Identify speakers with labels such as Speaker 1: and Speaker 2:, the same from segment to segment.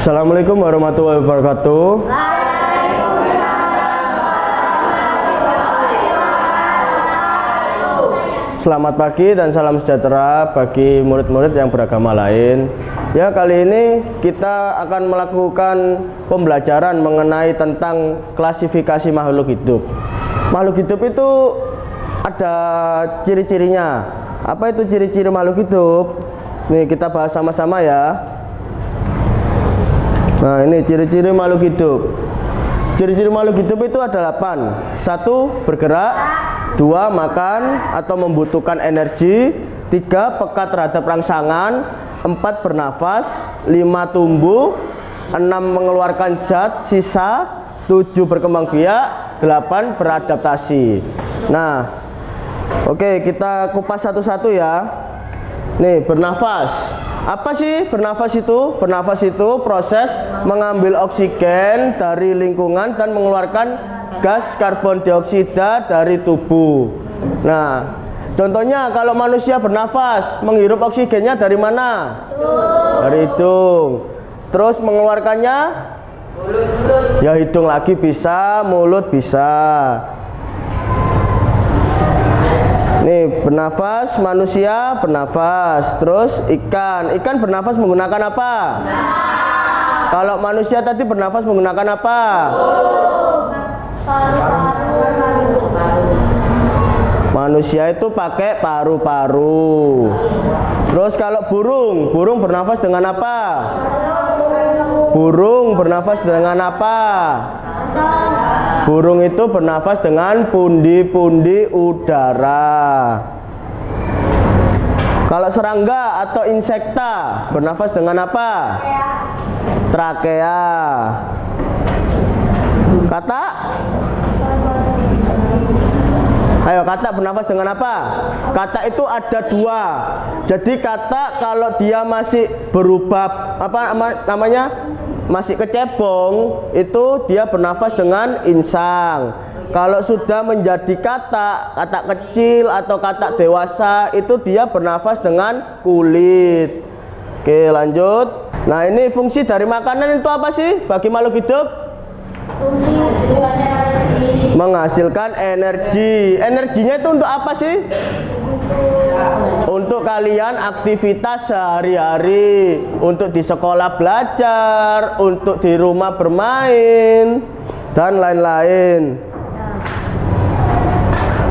Speaker 1: Assalamualaikum warahmatullahi wabarakatuh. Selamat pagi dan salam sejahtera bagi murid-murid yang beragama lain. Ya, kali ini kita akan melakukan pembelajaran mengenai tentang klasifikasi makhluk hidup. Makhluk hidup itu ada ciri-cirinya. Apa itu ciri-ciri makhluk hidup? Nih, kita bahas sama-sama ya. Nah, ini ciri-ciri makhluk hidup. Ciri-ciri makhluk hidup itu ada 8. 1. Bergerak. 2. Makan atau membutuhkan energi. 3. Peka terhadap rangsangan. 4. Bernafas. 5. Tumbuh. 6. Mengeluarkan zat sisa. 7. Berkembang biak. 8. Beradaptasi. Nah, oke, kita kupas satu-satu ya. Nih, bernafas. Apa sih bernafas itu? Bernafas itu proses mengambil oksigen dari lingkungan dan mengeluarkan gas karbon dioksida dari tubuh. Nah, contohnya kalau manusia bernafas, menghirup oksigennya dari mana? Dari hidung. Terus mengeluarkannya? Ya, hidung lagi bisa, mulut bisa. Nih, bernafas, manusia bernafas. Terus ikan bernafas menggunakan apa? Kalau manusia tadi bernafas menggunakan apa? Manusia itu pakai paru-paru. Terus kalau burung bernafas dengan apa? Burung bernafas dengan apa? Burung itu bernafas dengan pundi-pundi udara. Kalau serangga atau insekta bernafas dengan apa? Trakea. Kata? Ayo, kata bernafas dengan apa? Kata itu ada 2. Jadi kata kalau dia masih berubah masih kecebong, itu dia bernafas dengan insang. Kalau sudah menjadi kata kecil atau kata dewasa, itu dia bernafas dengan kulit. Oke, lanjut. Nah, ini fungsi dari makanan itu apa sih bagi makhluk hidup? Menghasilkan energi. Energinya itu untuk apa sih? Untuk kalian aktivitas sehari-hari, untuk di sekolah belajar, untuk di rumah bermain, dan lain-lain.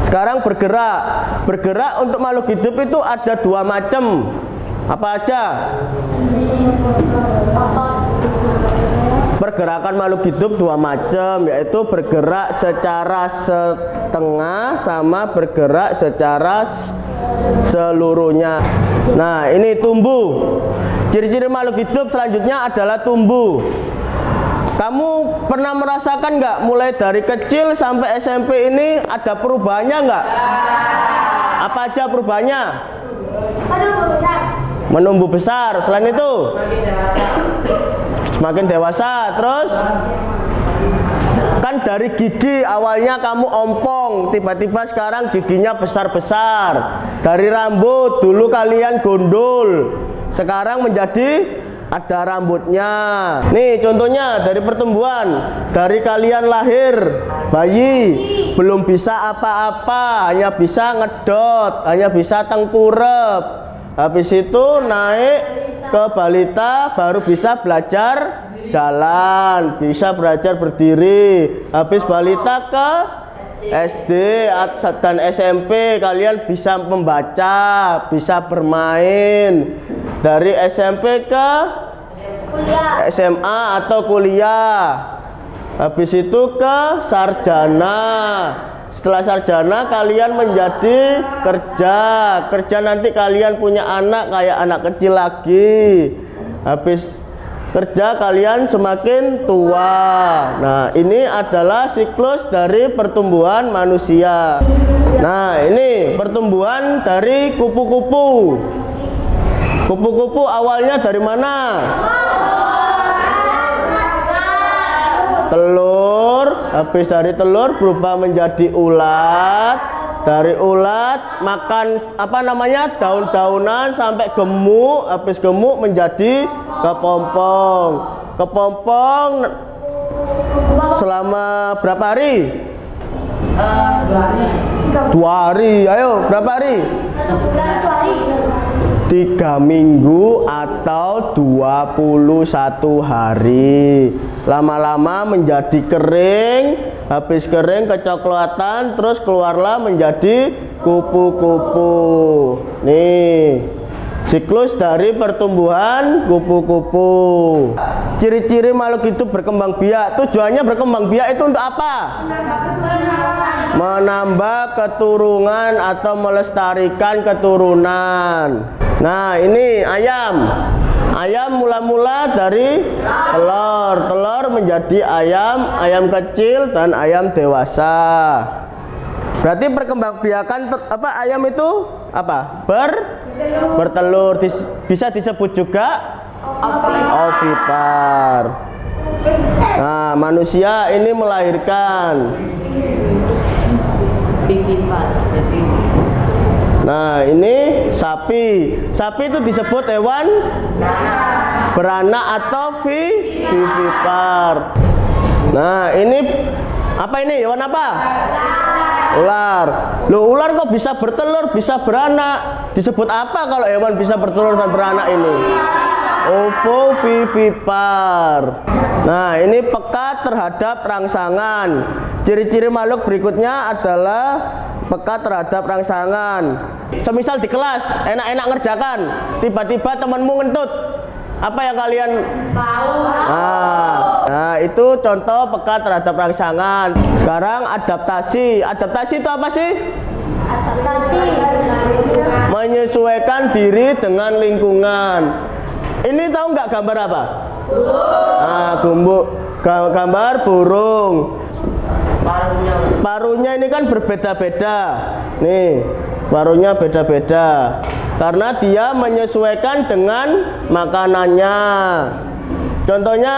Speaker 1: Sekarang bergerak. Bergerak untuk makhluk hidup itu ada 2 macam. Apa aja? Pergerakan makhluk hidup 2 macam, yaitu bergerak secara setengah sama bergerak secara seluruhnya. Nah, ini tumbuh. Ciri-ciri makhluk hidup selanjutnya adalah tumbuh. Kamu pernah merasakan nggak, mulai dari kecil sampai SMP ini ada perubahannya nggak? Apa aja perubahannya? Menumbuh besar. Selain itu? Semakin dewasa. Terus kan dari gigi awalnya kamu ompong, tiba-tiba sekarang giginya besar-besar. Dari rambut, dulu kalian gondol, sekarang menjadi ada rambutnya. Nih contohnya dari pertumbuhan. Dari kalian lahir bayi, belum bisa apa-apa, hanya bisa ngedot, hanya bisa tengkurep. Habis itu naik ke balita, baru bisa belajar jalan, bisa belajar berdiri. Habis balita ke SD dan SMP, kalian bisa membaca, bisa bermain. Dari SMP ke SMA atau kuliah. Habis itu ke sarjana. Setelah sarjana kalian menjadi kerja nanti kalian punya anak kayak anak kecil lagi. Habis kerja kalian semakin tua. Nah, ini adalah siklus dari pertumbuhan manusia. Nah, ini pertumbuhan dari kupu-kupu. Kupu-kupu awalnya dari mana? Telur. Habis dari telur berubah menjadi ulat. Dari ulat makan daun-daunan sampai gemuk. Habis gemuk menjadi kepompong. kepompong selama berapa hari? 2 hari. Ayo, berapa hari? 3 minggu atau 21 hari. Lama-lama menjadi kering, habis kering kecoklatan, terus keluarlah menjadi kupu-kupu. Nih, siklus dari pertumbuhan kupu-kupu. Ciri-ciri makhluk hidup berkembang biak. Tujuannya berkembang biak itu untuk apa? Menambah keturunan atau melestarikan keturunan. Nah, ini ayam. Ayam mula-mula dari telur menjadi ayam kecil dan ayam dewasa. Berarti perkembangbiakan apa ayam itu apa? Bertelur. Bisa disebut juga ovipar. Nah, manusia ini melahirkan. Nah, ini sapi. Sapi itu disebut hewan beranak atau vivipar. Nah, ini apa ini? Hewan apa? Ular. Loh, ular kok bisa bertelur, bisa beranak? Disebut apa kalau hewan bisa bertelur dan beranak ini? Ovovivipar. Nah, ini peka terhadap rangsangan. Ciri-ciri makhluk berikutnya adalah peka terhadap rangsangan. Semisal di kelas enak-enak ngerjakan, tiba-tiba temanmu ngentut. Apa yang kalian tahu? Nah, itu contoh peka terhadap rangsangan. Sekarang adaptasi. Adaptasi itu apa sih? Adaptasi menyesuaikan diri dengan lingkungan. Ini tahu nggak gambar apa? Gambar burung. Paruhnya ini kan berbeda-beda. Nih, paruhnya beda-beda karena dia menyesuaikan dengan makanannya. Contohnya,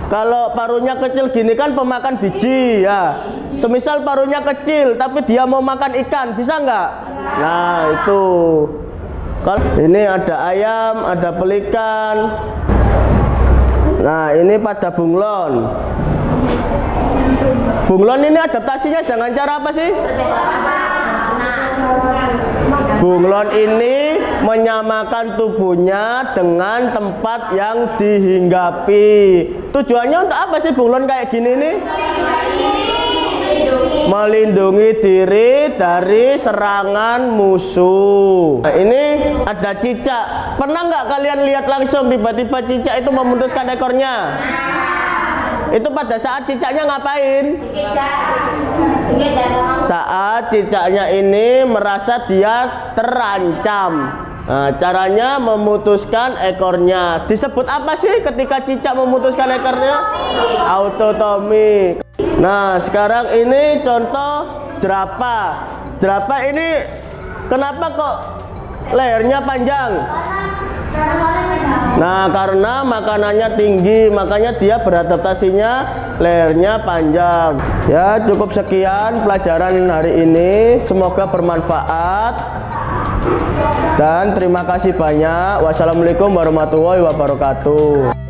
Speaker 1: kalau paruhnya kecil gini kan pemakan biji ya. Semisal paruhnya kecil tapi dia mau makan ikan, bisa nggak? Nah, itu. Ini ada ayam, ada pelikan. Nah, ini pada bunglon. Bunglon ini adaptasinya dengan cara apa sih? Bunglon ini menyamakan tubuhnya dengan tempat yang dihinggapi. Tujuannya untuk apa sih bunglon kayak gini nih? Melindungi diri dari serangan musuh. Nah, ini ada cicak. Pernah nggak kalian lihat langsung tiba-tiba cicak itu memutuskan ekornya? Itu pada saat cicaknya ngapain? Saat cicaknya ini merasa dia terancam. Nah, caranya memutuskan ekornya. Disebut apa sih ketika cicak memutuskan ekornya? Autotomi. Nah, sekarang ini contoh jerapah. Jerapah ini kenapa kok lehernya panjang? Nah, karena makanannya tinggi, makanya dia beradaptasinya lehernya panjang. Ya, cukup sekian pelajaran hari ini. Semoga bermanfaat. Dan terima kasih banyak. Wassalamualaikum warahmatullahi wabarakatuh.